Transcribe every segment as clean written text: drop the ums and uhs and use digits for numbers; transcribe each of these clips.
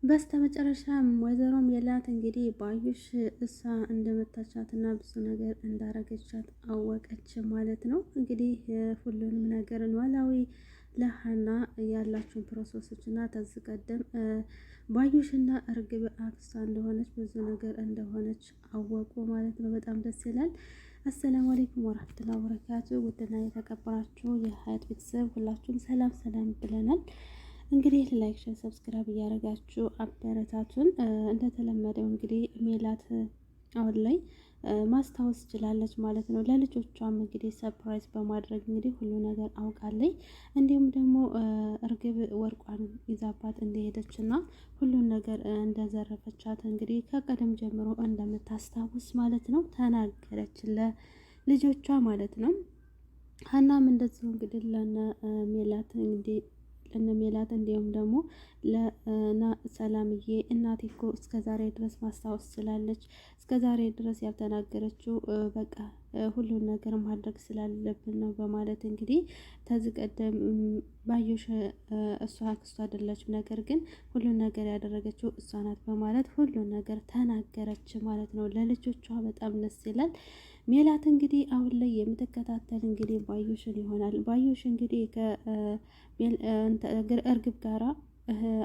በስተመጨረሻም ወይዘሮ ሜላት እንግዲህ ባዩሽ እሷ እንደመታቻትና ብዙ ነገር እንዳረገቻት አወቀች ማለት ነው። እንግዲህ ሁሉንም ነገር ኖላዊ ለሀና ያላቸውን ፕሮሰሶች እና ከዚህ ቀደም ባዩሽና እርግብ አክስቷ እንደሆነች ብዙ ነገር እንደሆነች አወቁ ማለት ነው። በጣም ደስ ይላል። አሰላሙ አለይኩም ወራህመቱላሂ ወበረካቱ። ውድና የተከበራችሁ የሀያት ቤተሰብ ሁላችሁም ሰላም ሰላም ብለናል። እንግዲህ ላይክ፣ ሼር፣ ሰብስክራይብ እያደረጋችሁ አበረታቱን። እንደተለመደው እንግዲህ ሜላት አሁን ላይ ማስታወስ ችላለች ማለት ነው። ለልጆቿም እንግዲህ ሰርፕራይዝ በማድረግ እንግዲህ ሁሉ ነገር አውቃለች። እንዲሁም ደግሞ እርግብ ወርቋን ይዛባት እንደሄደች እና ሁሉን ነገር እንደዘረፈቻት እንግዲህ ከቀደም ጀምሮ እንደምታስታውስ ማለት ነው ተናገረች ለልጆቿ ማለት ነው። ሀናም እንደዚሁ እንግዲህ ለነ ሜላት እንግዲህ ለነሜላት እንዲሁም ደግሞ ለሰላምዬ እናቴ እኮ እስከ ዛሬ ድረስ ማስታወስ ስላለች እስከ ዛሬ ድረስ ያልተናገረችው በቃ ሁሉን ነገር ማድረግ ስላለብን ነው በማለት እንግዲህ ከዚህ ቀደም ባዩሽ እሷ አክስቷ አይደለችም፣ ነገር ግን ሁሉን ነገር ያደረገችው እሷ ናት በማለት ሁሉን ነገር ተናገረች ማለት ነው። ለልጆቿ በጣም ደስ ይላል። ሜላት እንግዲህ አሁን ላይ የምትከታተል እንግዲህ ባዩሽን ይሆናል። ባዩሽ እንግዲህ ከእርግብ ጋራ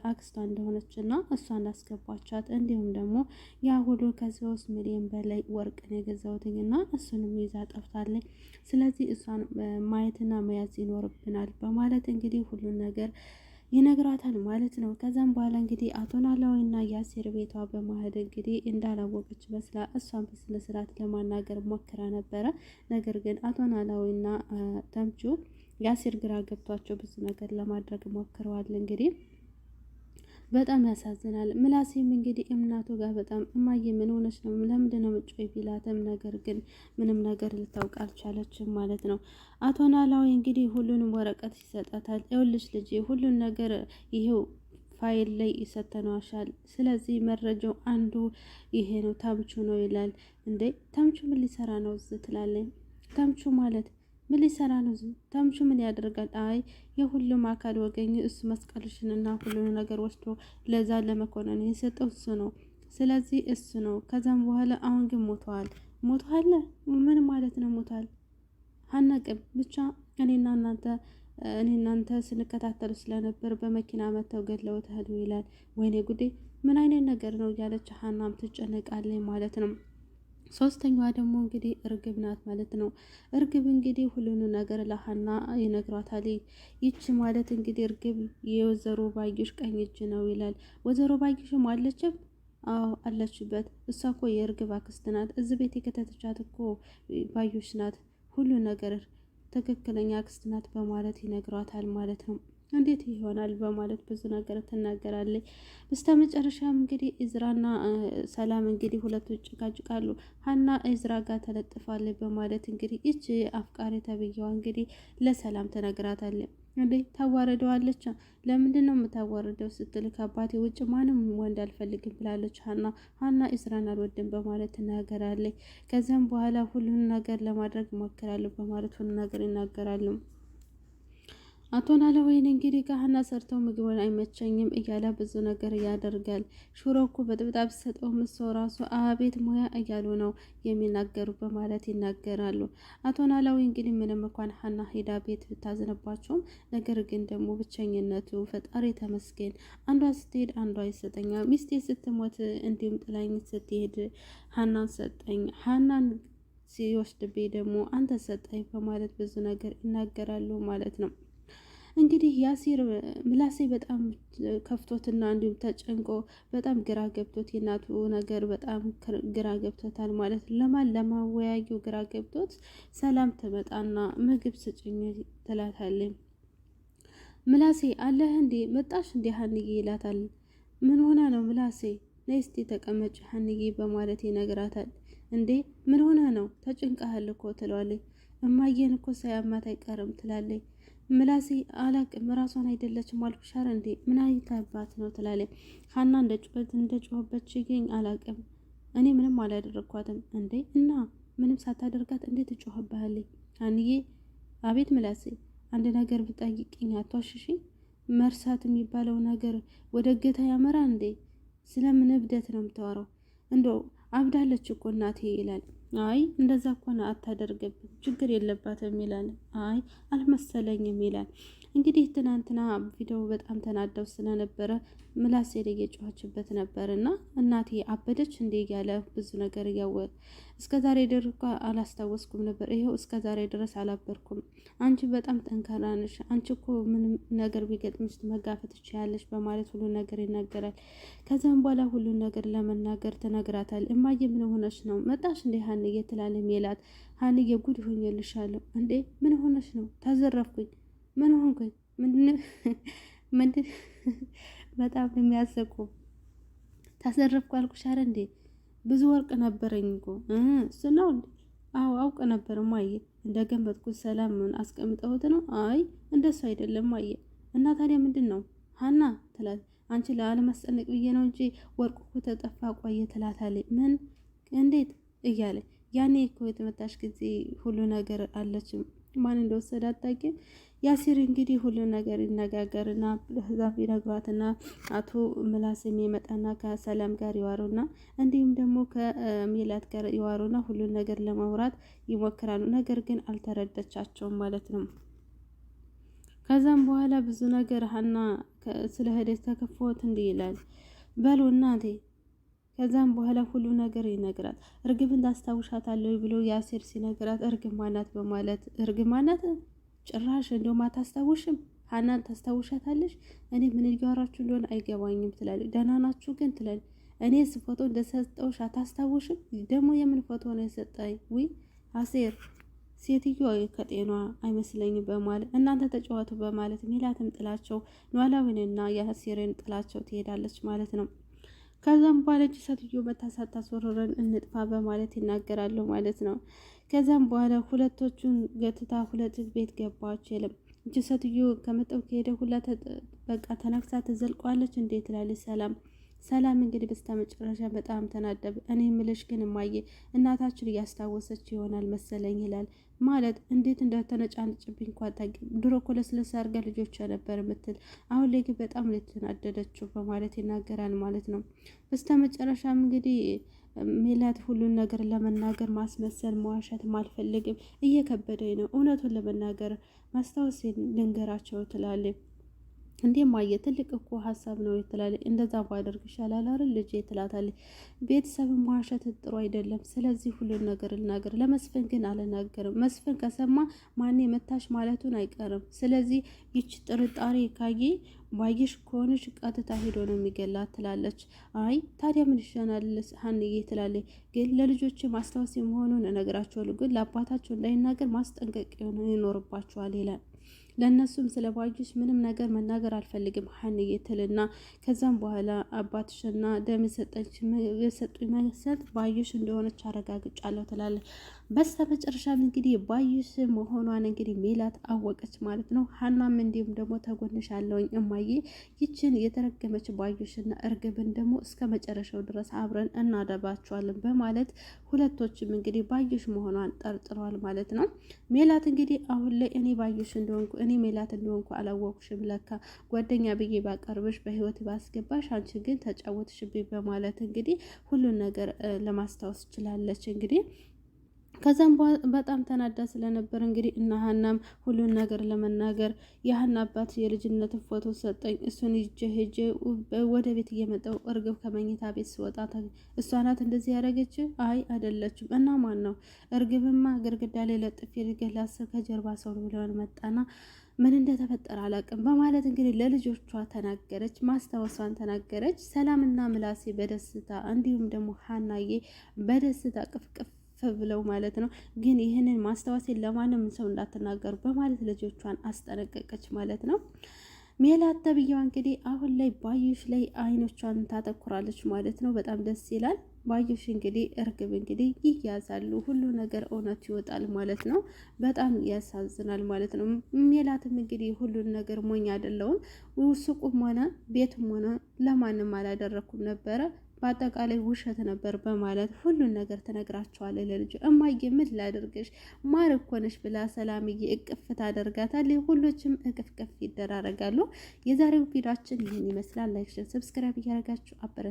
አክስቷ እንደሆነች እና እሷ እንዳስገባቻት እንዲሁም ደግሞ ያ ሁሉ ከ3 ሚሊዮን በላይ ወርቅን የገዛውትኝ እና እሱንም ይዛ ጠፍታለች። ስለዚህ እሷን ማየትና መያዝ ይኖርብናል በማለት እንግዲህ ሁሉን ነገር ይነግራታል ማለት ነው። ከዛም በኋላ እንግዲህ አቶ ኖላዊና ያሲር ቤቷ በማሄድ እንግዲህ እንዳላወቀች መስላ እሷን በስነ ስርዓት ለማናገር ሞክራ ነበረ። ነገር ግን አቶ ኖላዊና ተምቹ ያሲር ግራ ገብቷቸው ብዙ ነገር ለማድረግ ሞክረዋል። እንግዲህ በጣም ያሳዝናል። ምላሴም እንግዲህ እናቱ ጋር በጣም እማዬ ምን ሆነች ነው ለምንድን ነው ምጮይ ቢላትም ነገር ግን ምንም ነገር ልታውቅ አልቻለችም ማለት ነው። አቶ ኖላዊ እንግዲህ ሁሉንም ወረቀት ይሰጣታል። ይኸውልሽ ልጄ ሁሉን ነገር ይሄው ፋይል ላይ ይሰተነዋሻል። ስለዚህ መረጃው አንዱ ይሄ ነው ተምቹ ነው ይላል። እንዴ ተምቹ ምን ሊሰራ ነው እዚህ ትላለኝ። ተምቹ ማለት ምን ሊሰራ ነው? ተምቹ ምን ያደርጋል? አይ የሁሉም አካል ወገኝ እሱ መስቀልሽንና ሁሉን ነገር ወስዶ ለዛ ለመኮንን የሰጠው እሱ ነው። ስለዚህ እሱ ነው። ከዛም በኋላ አሁን ግን ሞተዋል። ሞተዋል? ምን ማለት ነው ሞተዋል? አናቅም ብቻ እኔና እናንተ ስንከታተሉ ስለነበር በመኪና መተው ገድለውታል ይላል። ወይኔ ጉዴ ምን አይነት ነገር ነው እያለች ሀናም ትጨነቃለች ማለት ነው። ሶስተኛዋ ደግሞ እንግዲህ እርግብ ናት ማለት ነው። እርግብ እንግዲህ ሁሉንም ነገር ለሀና ይነግራታል። ይቺ ማለት እንግዲህ እርግብ የወይዘሮ ባዩሽ ቀኝ እጅ ነው ይላል። ወይዘሮ ባዩሽም አለችም? አዎ አለችበት። እሷ እኮ የእርግብ አክስት ናት። እዚህ ቤት የከተተቻት እኮ ባዩሽ ናት። ሁሉ ነገር ትክክለኛ አክስት ናት በማለት ይነግሯታል ማለት ነው። እንዴት ይሆናል በማለት ብዙ ነገር ትናገራለች። በስተመጨረሻም እንግዲህ እዝራና ሰላም እንግዲህ ሁለቱ ጭቃጭቃሉ። ሀና እዝራ ጋር ተለጥፋለች በማለት እንግዲህ ይቺ አፍቃሪ ተብዬዋ እንግዲህ ለሰላም ትነግራታለች። እንዴ ታዋረደዋለች። ለምንድን ነው የምታዋርደው ስትል ከአባቴ ውጭ ማንም ወንድ አልፈልግም ብላለች ሀና እዝራን አልወድም በማለት ትናገራለች። ከዚያም በኋላ ሁሉን ነገር ለማድረግ ይሞክራሉ በማለት ሁሉ ነገር ይናገራሉ። አቶ ኖላዊን እንግዲህ ከሀና ሰርተው ምግቡን አይመቸኝም እያለ ብዙ ነገር ያደርጋል። ሽሮ እኮ በጥብጣብ ሰጠው ምሶ ራሱ አቤት ሙያ እያሉ ነው የሚናገሩ በማለት ይናገራሉ። አቶ ኖላዊ እንግዲህ ምንም እንኳን ሀና ሄዳ ቤት ብታዝንባቸውም ነገር ግን ደግሞ ብቸኝነቱ ፈጣሪ ተመስገን፣ አንዷ ስትሄድ አንዷ ይሰጠኛ፣ ሚስቴ ስትሞት እንዲሁም ጥላኝ ስትሄድ ሀናን ሰጠኝ፣ ሀናን ሲወስድብኝ ደግሞ አንተ ሰጠኝ በማለት ብዙ ነገር ይናገራሉ ማለት ነው። እንግዲህ ያሲር ምላሴ በጣም ከፍቶትና እንዲሁም ተጨንቆ በጣም ግራ ገብቶት የእናቱ ነገር በጣም ግራ ገብቶታል ማለት ለማን ለማወያዩ ግራ ገብቶት ሰላም ትመጣና ምግብ ስጭኝ ትላታለች። ምላሴ አለህ እንዴ መጣሽ እንዴ ሀንዬ ይላታል። ምን ሆና ነው ምላሴ ነይ እስቲ ተቀመጭ ሀንዬ በማለት ይነግራታል። እንዴ ምን ሆና ነው ተጨንቀሃል እኮ ትለዋለች። እማዬን እኮ ሳያማት አይቀርም ትላለች። ምላሴ አላቅም ራሷን አይደለችም አልኩሻር እንዴ ምን አይታባት ነው ትላለች። ሀና እንደ ጮኸበት ይገኝ አላቅም እኔ ምንም አላደረግኳትም። እንዴ እና ምንም ሳታደርጋት እንዴት ትጮህብሃለች? ሀንዬ አቤት ምላሴ አንድ ነገር ብጠይቅኝ አትዋሽሽኝ? መርሳት የሚባለው ነገር ወደ እገታ ያመራ እንዴ? ስለምን እብደት ነው የምታወራው? እንደው አብዳለች እኮ እናቴ ይላል። አይ እንደዛ እኮ አታደርግም፣ ችግር የለባትም ይላል። አይ አልመሰለኝም ይላል። እንግዲህ ትናንትና ቪዲዮ በጣም ተናደው ስለነበረ ምላሴ ላይ እየጮኸችበት ነበር እና እናቴ አበደች እንዴ እያለ ብዙ ነገር እያወቅ እስከ ዛሬ ድረስ እኮ አላስታወስኩም ነበር፣ ይኸው እስከ ዛሬ ድረስ አላበርኩም። አንቺ በጣም ጠንካራ ነሽ፣ አንቺ እኮ ምንም ነገር ቢገጥምሽ መጋፈጥ ትችያለሽ በማለት ሁሉ ነገር ይናገራል። ከዛም በኋላ ሁሉን ነገር ለመናገር ትነግራታል። እማዬ ምን ሆነሽ ነው መጣሽ እንዴ ሀንዬ ትላለች ሜላት። ሀንዬ ጉድ ሆኜልሻለሁ እንዴ? ምን ሆነሽ ነው? ተዘረፍኩኝ። ምን ሆንኩኝ? ምንድን በጣም የሚያስቁ ተዘረፍኩ አልኩሽ አይደል እንዴ? ብዙ ወርቅ ነበረኝ እኮ እሱ ነው እንዴ? አዎ አውቅ ነበር ማየ። እንደገመጥኩት ሰላምን አስቀምጠውት ነው? አይ እንደሱ አይደለም ማየ። እና ታዲያ ምንድን ነው ሀና ትላት። አንቺ ላለማስጨነቅ ብዬ ነው እንጂ ወርቁ እኮ ተጠፋ ቆየ ትላታለች። ምን እንዴት እያለ ያኔ እኮ የተመታሽ ጊዜ ሁሉ ነገር አለችም ማን እንደወሰደ አታውቂም? ያሲር እንግዲህ ሁሉ ነገር ይነጋገርና ዛፍ ይነግሯትና አቶ ምላስ የሚመጣና ከሰላም ጋር ይዋሩና እንዲሁም ደግሞ ከሜላት ጋር ይዋሩና ሁሉን ነገር ለማውራት ይሞክራሉ። ነገር ግን አልተረዳቻቸውም ማለት ነው። ከዛም በኋላ ብዙ ነገር ሀና ስለ ሄደች ተከፎት እንዲህ ይላል በሉ እናቴ። ከዛም በኋላ ሁሉ ነገር ይነግራል። እርግብን ታስታውሻታለሁ ብሎ ያሲር ሲነግራት እርግብ ማናት በማለት እርግብ ማናት ጭራሽ እንደውም አታስታውሽም? ሀናን ታስታውሻታለሽ? እኔ ምን እያወራችሁ እንደሆነ አይገባኝም ትላለች። ደህና ናችሁ ግን ትላለች። እኔስ ፎቶ እንደሰጠውሽ አታስታውሽም? ደግሞ የምን ፎቶ ነው የሰጠኝ? ውይ አሴር ሴትዮ ከጤኗ አይመስለኝም በማለት እናንተ ተጫወቱ በማለት ሜላትም ጥላቸው ኖላዊንና የአሴርን ጥላቸው ትሄዳለች ማለት ነው። ከዛም በኋላ እጅ ሴትዮ መታሳታ ሶረረን እንጥፋ በማለት ይናገራሉ ማለት ነው። ከዛም በኋላ ሁለቶቹን ገትታ ሁለት ቤት ገባች። የለም እጅ ሴትዮ ከመጠው ከሄደ ሁላ በቃ ተነክሳ ትዘልቋለች። እንዴት ትላለች ሰላም እንግዲህ በስተመጨረሻ በጣም ተናደብ። እኔ ምልሽ ግን እማዬ እናታችን እያስታወሰች ይሆናል መሰለኝ ይላል። ማለት እንዴት እንደተነጫነጭብኝ እንኳ አታውቂም። ድሮ እኮ ለስለሳ አድርጋ ልጆቿ ነበር የምትል፣ አሁን ላይ ግን በጣም የተናደደችው በማለት ይናገራል ማለት ነው። በስተመጨረሻም እንግዲህ ሜላት ሁሉን ነገር ለመናገር ማስመሰል መዋሸትም አልፈልግም፣ እየከበደኝ ነው እውነቱን ለመናገር ማስታወስ ልንገራቸው ትላለች። እንዴ ማየ ትልቅ እኮ ሀሳብ ነው ትላለች። እንደዛ ባደርግ ይሻላል አይደል ልጄ ትላታለች። ቤተሰብ መዋሸት ጥሩ አይደለም፣ ስለዚህ ሁሉን ነገር ልናገር። ለመስፍን ግን አልናገርም። መስፍን ከሰማ ማን መታሽ ማለቱን አይቀርም። ስለዚህ ይች ጥርጣሬ ካየ ባየሽ ከሆነች ቀጥታ ሄዶ ነው የሚገላት ትላለች። አይ ታዲያ ምን ይሻላል ሀንዬ ትላለች። ግን ለልጆች ማስታወስ መሆኑን እነግራቸዋለሁ፣ ግን ለአባታቸው እንዳይናገር ማስጠንቀቅ ይኖርባቸዋል ይላል። ለእነሱም ስለ ባዩሽ ምንም ነገር መናገር አልፈልግም ሀንዬ ትልና ከዛም በኋላ አባትሽና ደም የሰጡኝ መሰል ባዩሽ እንደሆነች አረጋግጫለሁ ትላለች። በስተመጨረሻም እንግዲህ ባዩሽ መሆኗን እንግዲህ ሜላት አወቀች ማለት ነው። ሀናም እንዲሁም ደግሞ ተጎንሻለሁኝ እማዬ፣ ይችን የተረገመች ባዩሽና እርግብን ደግሞ እስከ መጨረሻው ድረስ አብረን እናደባቸዋለን በማለት ሁለቶችም እንግዲህ ባዩሽ መሆኗን ጠርጥረዋል ማለት ነው። ሜላት እንግዲህ አሁን ላይ እኔ ባዩሽ እንደሆንኩ እኔ ሜላት እንደሆንኩ አላወቅሽም፣ ለካ ጓደኛ ብዬ ባቀርብሽ በህይወት ባስገባሽ፣ አንቺ ግን ተጫወትሽብኝ በማለት እንግዲህ ሁሉን ነገር ለማስታወስ ችላለች እንግዲህ። ከዛም በጣም ተናዳ ስለነበር እንግዲህ እና ሀናም ሁሉን ነገር ለመናገር የሀና አባት የልጅነትን ፎቶ ሰጠኝ፣ እሱን ሄጄ ወደ ቤት እየመጣው እርግብ ከመኝታ ቤት ስወጣ እሷ ናት እንደዚህ ያደረገች? አይ አይደለችም። እና ማን ነው? እርግብማ ግርግዳ ላይ ለጥፌ ልገላስብ ከጀርባ ሰው ብለውን መጣና ምን እንደተፈጠረ አላውቅም በማለት እንግዲህ ለልጆቿ ተናገረች፣ ማስታወሷን ተናገረች። ሰላምና ምላሴ በደስታ እንዲሁም ደግሞ ሀናዬ በደስታ ቅፍቅፍ ብለው ማለት ነው። ግን ይህንን ማስታወሴን ለማንም ሰው እንዳትናገሩ በማለት ልጆቿን አስጠነቀቀች ማለት ነው። ሜላት ተብዬዋ እንግዲህ አሁን ላይ ባዩሽ ላይ አይኖቿን ታተኩራለች ማለት ነው። በጣም ደስ ይላል። ባዩሽ እንግዲህ እርግብ እንግዲህ ይያዛሉ፣ ሁሉ ነገር እውነት ይወጣል ማለት ነው። በጣም ያሳዝናል ማለት ነው። ሜላትም እንግዲህ ሁሉን ነገር ሞኝ አይደለሁም፣ ሱቁም ሆነ ቤትም ሆነ ለማንም አላደረኩም ነበረ በአጠቃላይ ውሸት ነበር በማለት ሁሉን ነገር ትነግራቸዋለች ለልጁ። እማዬ ምን ላድርግሽ ማር እኮ ነሽ ብላ ሰላምዬ እቅፍ ታደርጋታለች። ሁሎችም እቅፍቅፍ ይደራረጋሉ። የዛሬው ቪዲዮአችን ይህን ይመስላል። ላይክ፣ ሰብስክራይብ እያደረጋችሁ አበረታ